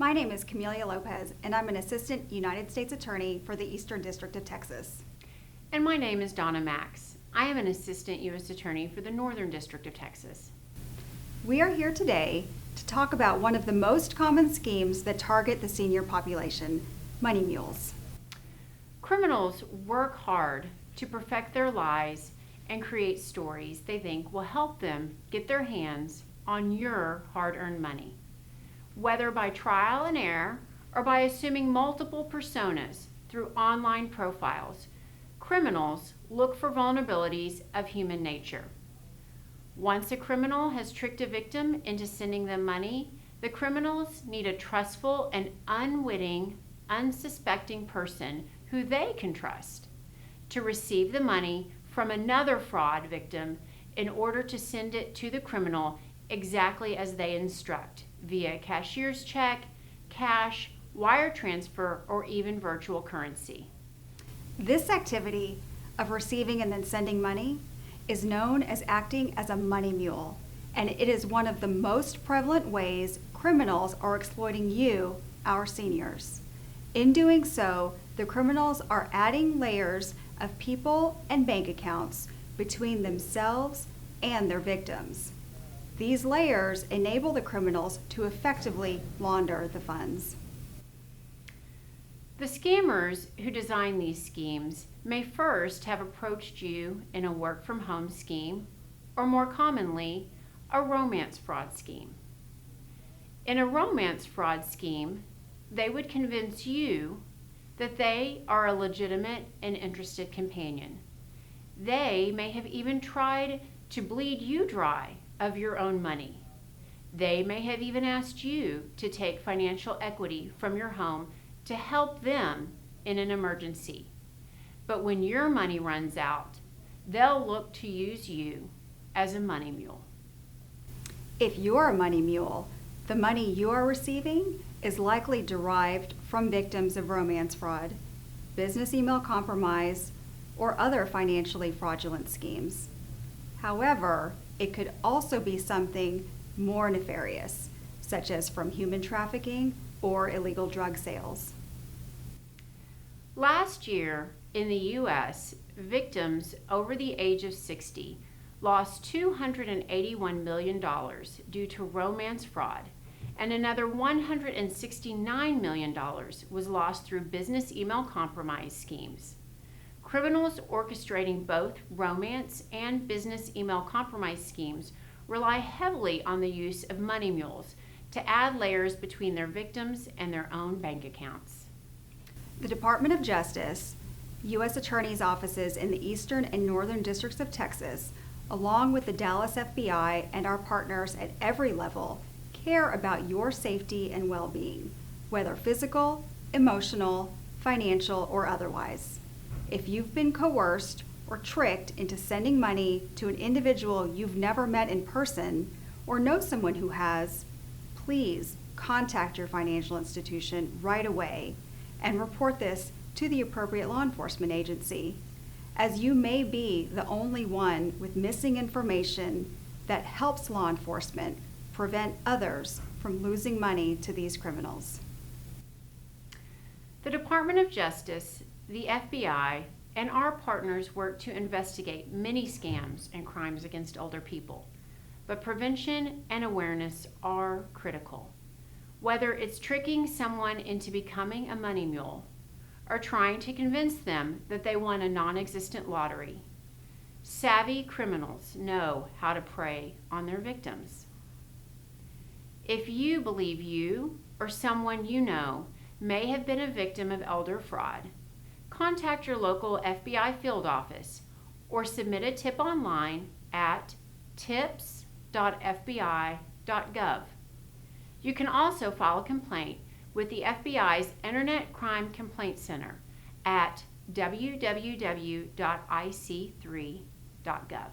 My name is Camelia Lopez, and I'm an Assistant United States Attorney for the Eastern District of Texas. And my name is Donna Max. I am an Assistant U.S. Attorney for the Northern District of Texas. We are here today to talk about one of the most common schemes that target the senior population, money mules. Criminals work hard to perfect their lies and create stories they think will help them get their hands on your hard-earned money. Whether by trial and error or by assuming multiple personas through online profiles, criminals look for vulnerabilities of human nature. Once a criminal has tricked a victim into sending them money, the criminals need a trustful and unwitting, unsuspecting person who they can trust to receive the money from another fraud victim in order to send it to the criminal exactly as they instruct, via cashier's check, cash, wire transfer, or even virtual currency. This activity of receiving and then sending money is known as acting as a money mule, and it is one of the most prevalent ways criminals are exploiting you, our seniors. In doing so, the criminals are adding layers of people and bank accounts between themselves and their victims. These layers enable the criminals to effectively launder the funds. The scammers who design these schemes may first have approached you in a work-from-home scheme, or more commonly, a romance fraud scheme. In a romance fraud scheme, they would convince you that they are a legitimate and interested companion. They may have even tried to bleed you dry of your own money. They may have even asked you to take financial equity from your home to help them in an emergency. But when your money runs out, they'll look to use you as a money mule. If you're a money mule, the money you are receiving is likely derived from victims of romance fraud, business email compromise, or other financially fraudulent schemes. However, it could also be something more nefarious, such as from human trafficking or illegal drug sales. Last year in the U.S., victims over the age of 60 lost $281 million due to romance fraud, and another $169 million was lost through business email compromise schemes. Criminals orchestrating both romance and business email compromise schemes rely heavily on the use of money mules to add layers between their victims and their own bank accounts. The Department of Justice, U.S. Attorney's offices in the Eastern and Northern Districts of Texas, along with the Dallas FBI and our partners at every level, care about your safety and well-being, whether physical, emotional, financial, or otherwise. If you've been coerced or tricked into sending money to an individual you've never met in person or know someone who has, please contact your financial institution right away and report this to the appropriate law enforcement agency, as you may be the only one with missing information that helps law enforcement prevent others from losing money to these criminals. The Department of Justice, the FBI, and our partners work to investigate many scams and crimes against older people, but prevention and awareness are critical. Whether it's tricking someone into becoming a money mule or trying to convince them that they won a non-existent lottery, savvy criminals know how to prey on their victims. If you believe you or someone you know may have been a victim of elder fraud, contact your local FBI field office or submit a tip online at tips.fbi.gov. You can also file a complaint with the FBI's Internet Crime Complaint Center at www.ic3.gov.